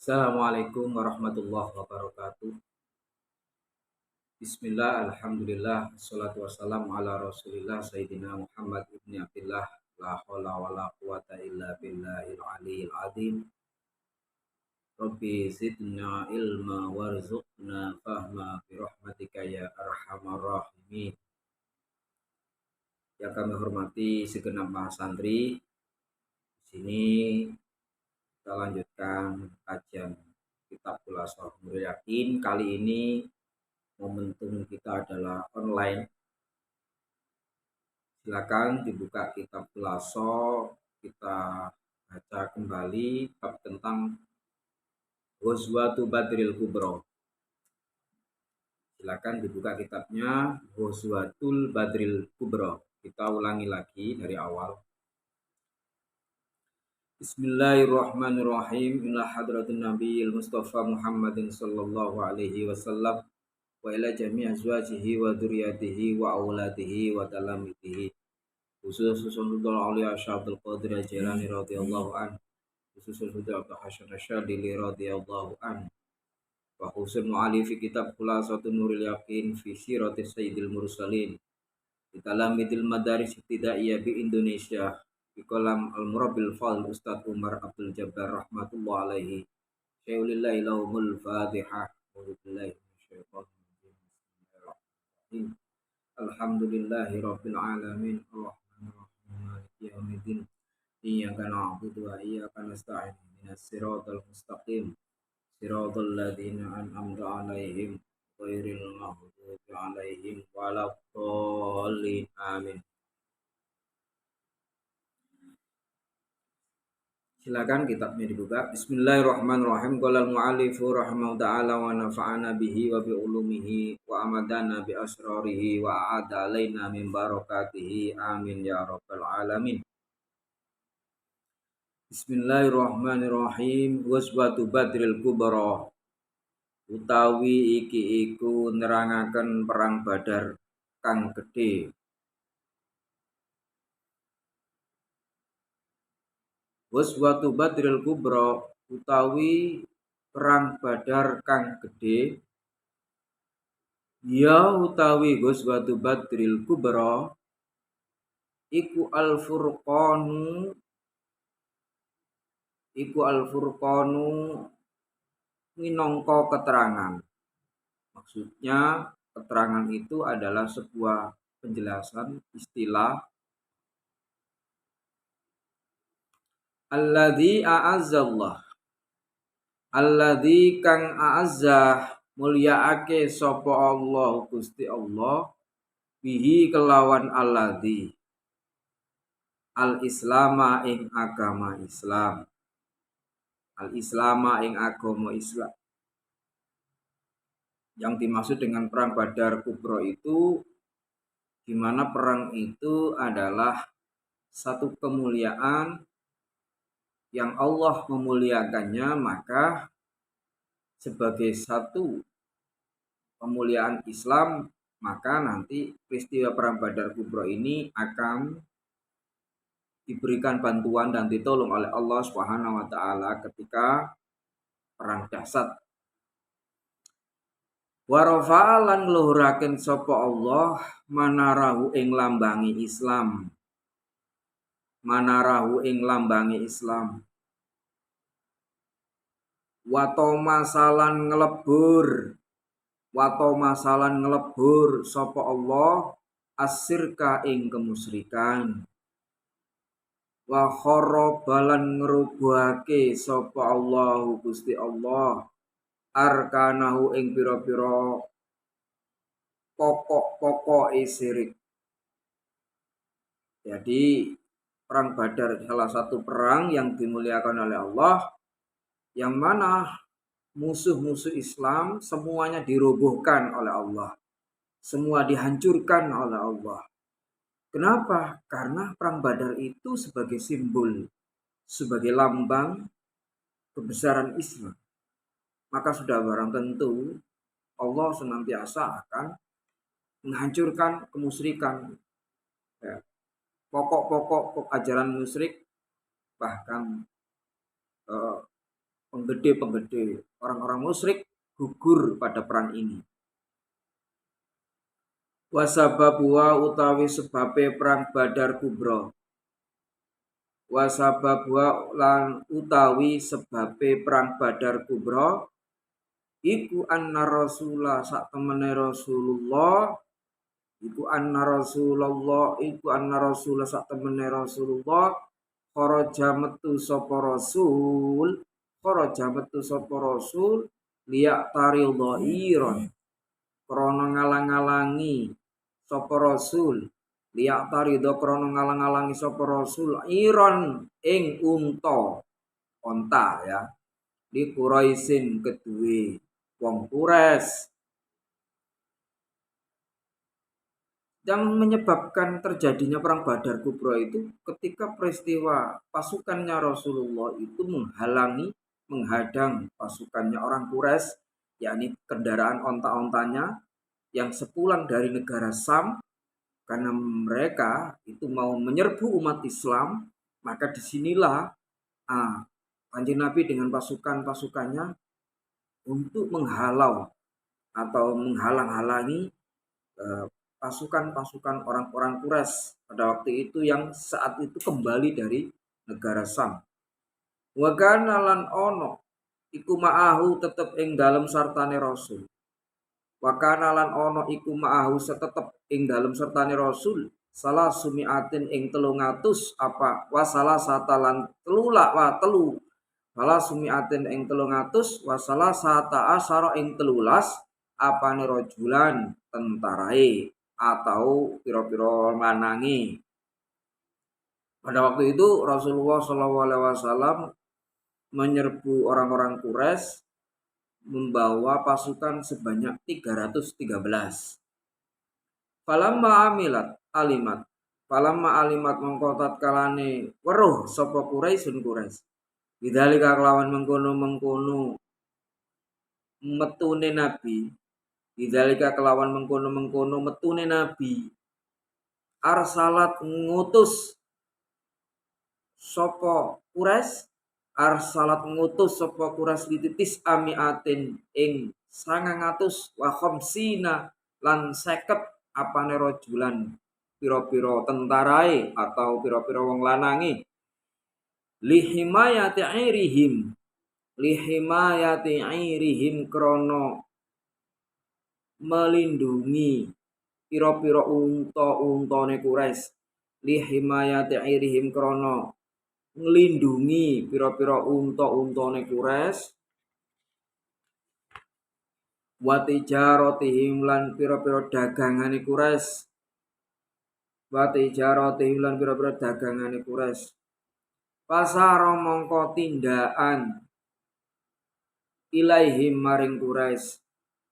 Assalamualaikum warahmatullahi wabarakatuh. Bismillah, alhamdulillah, assalatu wassalamu ala rasulillah Sayyidina Muhammad ibni Abdillah. La hawla wa la quwata illa billahil aliyil azim. Rabbi zidna ilma warzuqna fahma birahmatika ya arhamar rahimin. Yang kami hormati segenap mahasantri, di sini kita lanjutkan kajian kitab Khulasatul Nurul Yakin. Kali ini momentum kita adalah online. Silakan dibuka kitab Khulaso, kita baca kembali bab tentang Ghazwatul Badril Kubro. Silakan dibuka kitabnya Ghazwatul Badril Kubro. Kita ulangi lagi dari awal. Bismillahirrahmanirrahim. Ila hadratin Nabiyil Mustafa Muhammadin sallallahu alaihi wasallam wa ila jami' azwajihi wa dzurriyyatihi wa auladihi wa talamitihi. Khusus untuk Aulia Syabdul Qadir Jailani radhiyallahu an, khusus untuk Abdul Hasan Asyadili radhiyallahu an, wa khusus mu'alif kitab Khulasatul Nurul Yakin fi sirati Sayyidil Mursalin di Talamidil Madaris Ibtidaiyah di Indonesia di kolam Al-Murabbil Fal Ustadz Umar Abdul Jabbar rahmatullah alaihi. Syai'ulillahi lahumul Fatihah. A'udzubillahi minasyaitonir rajim. Alhamdulillahi rabbil alamin. Maliki yaumiddin. Iyyaka na'budu wa iyyaka nasta'in. Ihdinas siratal mustaqim. Siratal ladzina an'amta 'alaihim ghairil maghdubi 'alaihim waladdallin. Amin. Silakan kitabnya dibuka. Bismillahirrahmanirrahim. Qala al-mu'allifu rahimahu ta'ala wa nafa'ana bihi wa bi ulumihi wa amadana bi asrarihi wa a'ada alaina min barakatihi. Amin ya rabbal alamin. Bismillahirrahmanirrahim. Ghazwatul Badril Kubra. Utawi iki iku nerangaken perang Badar kang gedhe. Ghazwatul Badril Kubra utawi perang Badar kang gedhe. Ya utawi Ghazwatul Badril Kubra iku al-furqanu minangka keterangan. Maksudnya keterangan itu adalah sebuah penjelasan istilah alladzi a'azzallah, alladzi kang a'azzah mulyaake sapa Allah Gusti Allah bihi kelawan alladzi al-islama ing agama Islam, al-islama ing agama Islam. Yang dimaksud dengan perang Badar Kubro itu di mana perang itu adalah satu kemuliaan yang Allah memuliakannya, maka sebagai satu kemuliaan Islam, maka nanti peristiwa perang Badar Kubro ini akan diberikan bantuan dan ditolong oleh Allah Subhanahu wa taala ketika perang dahsyat. Wa rafa'alan luhuraken sapa Allah manarahu ing lambangi Islam. Manarahu ing lambangi Islam. Wato masalan ngelebur sapa Allah asirka ing kemusyrikan. Wa kharabalan ngrubuhake sapa Allah Gusti Allah arkanahu ing pira-pira pokok-pokok syirik. Jadi perang Badar salah satu perang yang dimuliakan oleh Allah, yang mana musuh-musuh Islam semuanya dirobohkan oleh Allah, semua dihancurkan oleh Allah. Kenapa? Karena perang Badar itu sebagai simbol, sebagai lambang kebesaran Islam. Maka sudah barang tentu Allah senantiasa akan menghancurkan kemusyrikan. Ya. Pokok-pokok ajaran musyrik, bahkan penggede-penggede orang-orang musyrik gugur pada perang ini. Wasababuha utawi sebabe perang Badar Kubra. Wasababuha lan utawi sebabe perang Badar Kubra iku anna Rasulullah sak temene Rasulullah iku anna Rasulullah sak temene Rasulullah kharaja metu sapa rasul liyak taril dhairon krana ngalang-alangi sapa rasul liyak tarido krana ngalang-alangi sapa rasul iron ing onta ya di Quraisyin kedue wong Quraisy. Yang menyebabkan terjadinya perang Badar Kubra itu ketika peristiwa pasukannya Rasulullah itu menghadang pasukannya orang Quraisy, yakni kendaraan onta-ontanya yang sepulang dari negara Sam, karena mereka itu mau menyerbu umat Islam. Maka disinilah Kanjeng Nabi dengan pasukan-pasukannya untuk menghalau atau menghalang-halangi pasukan-pasukan orang-orang Quraisy pada waktu itu yang saat itu kembali dari negara Sam. Wa kana lan ono iku ma'ahu tetep ing dalem sartane Rasul. Wa kana lan ono iku ma'ahu tetep ing dalem sartane Rasul salah sumiatin ing 300 apa wa salah satalan telu salah sumiatin ing 300 wa salah sata asara ing 13 apane rajulan tentarae atau piro-piro lanangi. Pada waktu itu Rasulullah SAW menyerbu orang-orang Quraisy membawa pasukan sebanyak 313. Falamma alimat mongko tatkalane weruh sapa Quraisy. Bidzalika kelawan mengkono metune Nabi. Bidzalika kelawan mengkono metune Nabi. Arsalat ngutus sapa Quraisy lititis amiatin ing 900 wa khamsina lan 50 apane rajulan pira-pira tentarae atau pira-pira wong lanangi lihimayati airihim krono melindungi pira-pira untane Quraisy lihimayati airihim krono nglindungi pira-pira untane Quraisy wa tijaratihim lan pira-pira dagangane Quraisy pasara mongko tindakan ilaihim maring Quraisy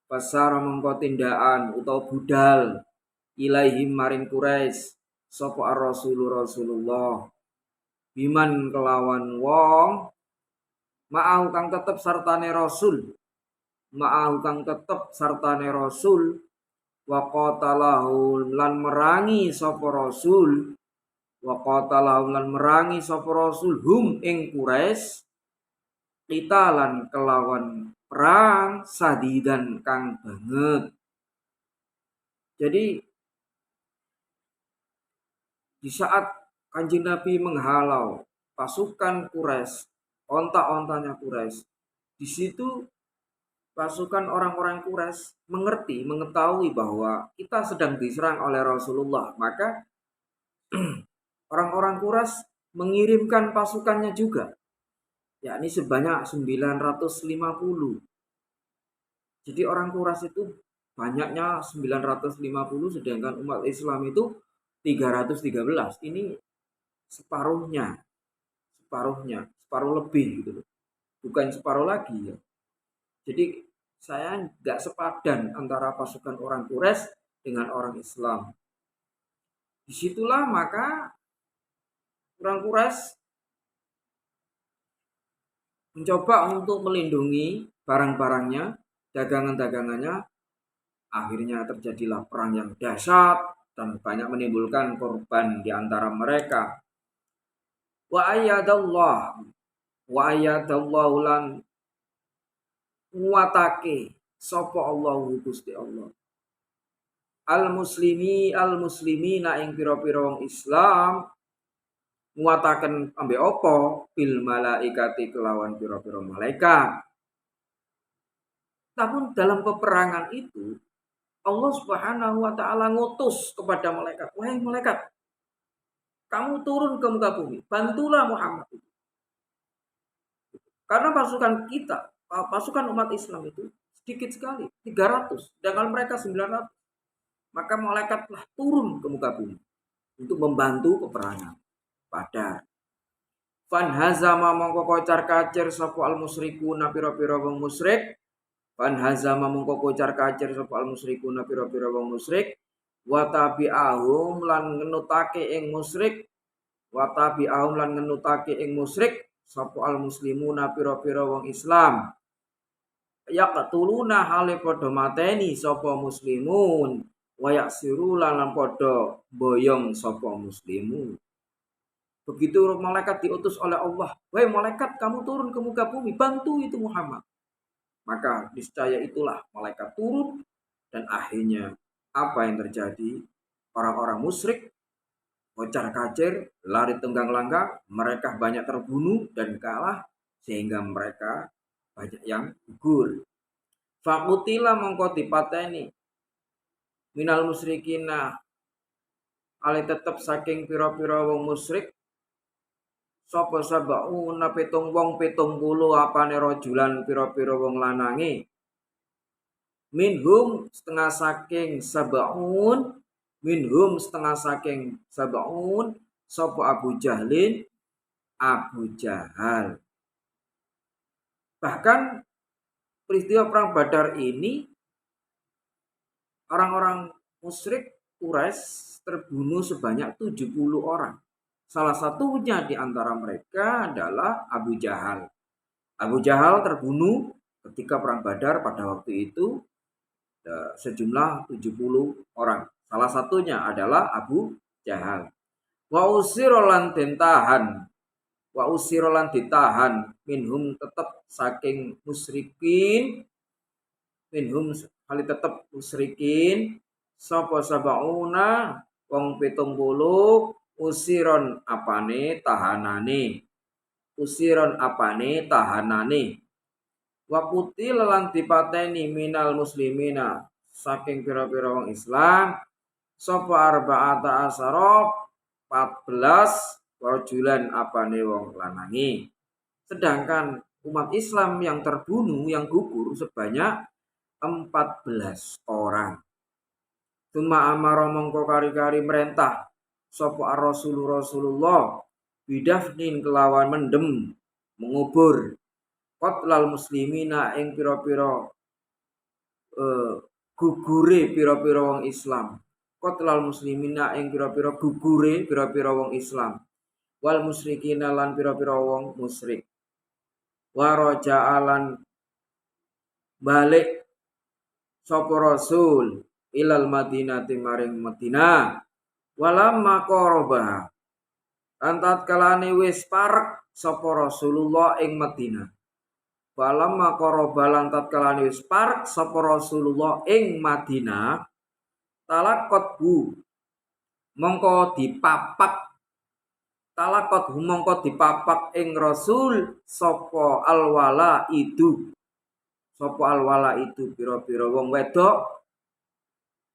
pasara mongko tindakan utawa budal ilaihim maring Quraisy sapa Rasulullah biman kelawan wong ma'ahu kang tetep sartane Rasul wa qatalahu lan merangi sapa Rasul hum ing Quraisy qitalan kelawan perang sadidan kang banget. Jadi di saat Kanjeng Nabi menghalau pasukan Quraisy, onta-ontanya Quraisy, di situ pasukan orang-orang Quraisy mengetahui bahwa kita sedang diserang oleh Rasulullah. Maka orang-orang Quraisy mengirimkan pasukannya juga, yakni sebanyak 950. Jadi orang Quraisy itu banyaknya 950, sedangkan umat Islam itu 313. Ini separuh lebih gitu loh. Bukan separuh lagi ya. Jadi saya nggak sepadan antara pasukan orang Quraisy dengan orang Islam. Disitulah maka orang Quraisy mencoba untuk melindungi barang-barangnya, dagangan-dagangannya. Akhirnya terjadilah perang yang dahsyat dan banyak menimbulkan korban di antara mereka. Wa ayyadallahu lan nguatake sapa Allahu Gusti Allah al muslimina ing pira-pira wong Islam nguataken ambek apa bil malaikati kelawan pira-pira malaikat. Namun dalam peperangan itu Allah Subhanahu wa taala ngutus kepada malaikat, "Wahai malaikat, kamu turun ke muka bumi, bantulah Muhammad." Karena pasukan kita, pasukan umat Islam itu sedikit sekali, 300, sedangkan mereka 900. Maka malaikatlah turun ke muka bumi untuk membantu peperangan. Pada Fan hazama mongko kocar kacir sapa al musyrikuna pira-pira wong musyrik. Fan hazama mongko kocar kacir sapa al musyrikuna pira-pira wong musyrik. Wa tabi'ahum lan ngenutake ing musyrik. Wa tabi'ahum lan ngenutake ing musyrik sapa al muslimuna pira-pira wong Islam. Yaqtuluna hale padha mateni sapa muslimun. Wa yaksiru lan padha boyong sapa muslimun. Begitu malaikat diutus oleh Allah, "Wahai malaikat, kamu turun ke muka bumi, bantu itu Muhammad." Maka niscaya itulah malaikat turun dan akhirnya apa yang terjadi? Orang-orang musyrik kocar-kacir, lari tunggang langgang, mereka banyak terbunuh dan kalah sehingga mereka banyak yang gugur. Fakutila mongko dipateni minal musyrikina ale tetep saking pira-pira wong musyrik sapa sabauna 70 apane rajulan pira-pira wong lanange minhum setengah saking sabaun sapa Abu Jahal. Bahkan peristiwa perang Badar ini orang-orang musyrik Quraisy terbunuh sebanyak 70 orang. Salah satunya di antara mereka adalah Abu Jahal. Abu Jahal terbunuh ketika perang Badar pada waktu itu sejumlah 70 orang. Salah satunya adalah Abu Jahal. Wa usirolan ditahan minhum tetap saking musyrikin sapa sabauna wong 70 usiron apane tahanane wa putil lan dipateni minal muslimina saking pira-pira wong Islam sapa arba'ata asara 14 rajulan apane wong lanange. Sedangkan umat Islam yang terbunuh yang gugur sebanyak 14 orang. Tuma amara mongko kari-kari merentah sapa Rasulullah bidafnin kelawan mendem mengubur qatlal muslimina ing pira-pira gugure pira-pira wong Islam. Qatlal muslimina ing pira-pira gugure pira-pira wong Islam. Wal musyrikina lan pira-pira wong musyrik. Wa raja'alan balik sapa Rasul ilal Madinati maring Madinah walamma qaraba antat kalane wis parek sapa Rasulullah ing Madinah walamma qaraba lantat kalane wis parek sapa Rasulullah ing Madinah talaqathu mongko dipapak ing Rasul sapa alwala itu pira-pira wong wedok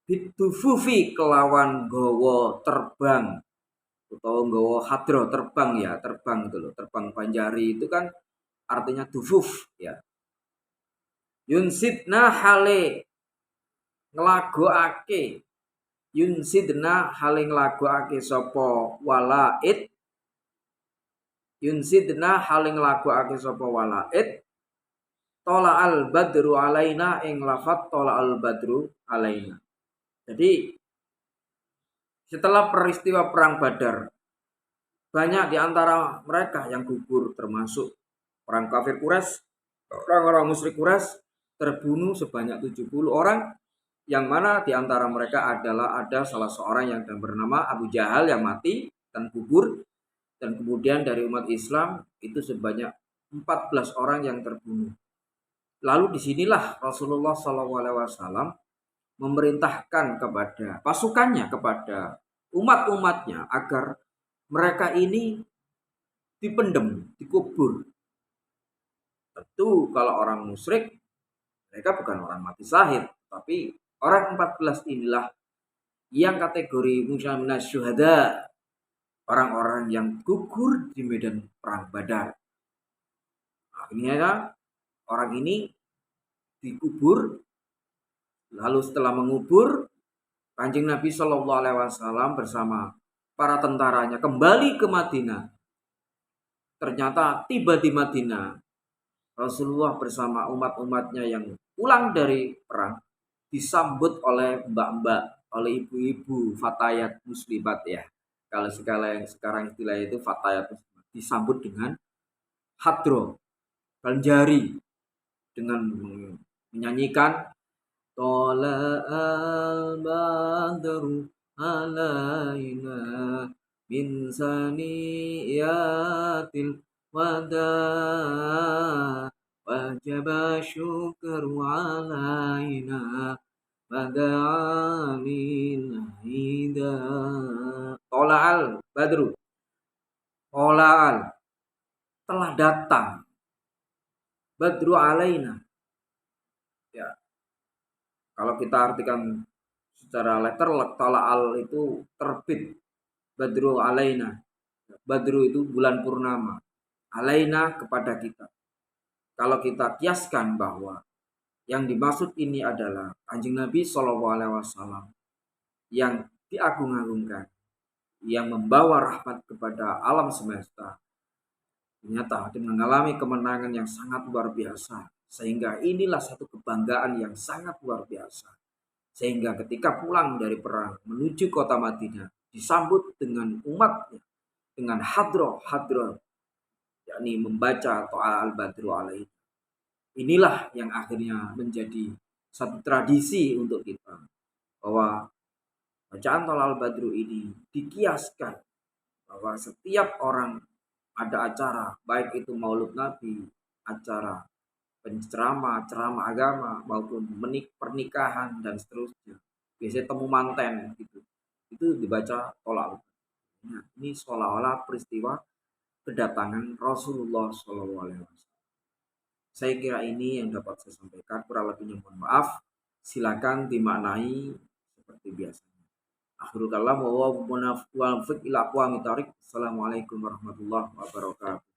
bitufufi kelawan gawa terbang utawa gawa hadra terbang itu loh, terbang panjari itu kan artinya dufuf ya. Yunsidna hale nglagoake sapa walaid tola al badru alaina ing lafat tola al badru alaina. Jadi setelah peristiwa perang Badar banyak di antara mereka yang gugur termasuk orang kafir Quraisy, orang-orang musyrik Quraisy terbunuh sebanyak 70 orang yang mana di antara mereka ada salah seorang yang bernama Abu Jahal yang mati dan gugur dan kemudian dari umat Islam itu sebanyak 14 orang yang terbunuh. Lalu disinilah Rasulullah SAW memerintahkan kepada pasukannya, kepada umat-umatnya agar mereka ini dipendem, dikubur. Tentu kalau orang musyrik, mereka bukan orang mati syahid, tapi orang 14 inilah yang kategori musyaminah syuhada, orang-orang yang gugur di medan perang Badar. Akhirnya orang ini dikubur. Lalu setelah mengubur, Kanjeng Nabi Shallallahu Alaihi Wasallam bersama para tentaranya kembali ke Madinah. Ternyata tiba di Madinah, Rasulullah bersama umat-umatnya yang pulang dari perang disambut oleh mbak-mbak, oleh ibu-ibu fatayat muslimat ya. Kalau sekarang istilah itu fatayat muslimat, disambut dengan hadro, banjari, dengan menyanyikan Tola al-badru alaina min saniyatil wada wajaba syukru alaina bada'alil hida. Tola al-badru, tola al, telah datang, badru alaina. Ya, kalau kita artikan secara letter, tala'al itu terbit. Badru alaina. Badru itu bulan purnama. Alaina kepada kita. Kalau kita kiaskan bahwa yang dimaksud ini adalah Kanjeng Nabi SAW yang diagung-agungkan, yang membawa rahmat kepada alam semesta, ternyata mengalami kemenangan yang sangat luar biasa. Sehingga inilah satu kebanggaan yang sangat luar biasa. Sehingga ketika pulang dari perang menuju kota Madinah, disambut dengan umatnya, dengan hadroh, yakni membaca To'a al-Badru alaih. Inilah yang akhirnya menjadi satu tradisi untuk kita, bahwa bacaan To'a al-Badru ini dikiaskan bahwa setiap orang ada acara, baik itu maulud Nabi, acara penceramah, ceramah agama, maupun pernikahan dan seterusnya. Biasanya temu manten gitu. Itu dibaca tolak. Nah, ini seolah-olah peristiwa kedatangan Rasulullah SAW. Saya kira ini yang dapat saya sampaikan. Kurang lebihnya mohon maaf. Silakan dimaknai seperti biasanya. Akhirul kalam wa munafiq ila aqwamit thariq. Assalamualaikum warahmatullahi wabarakatuh.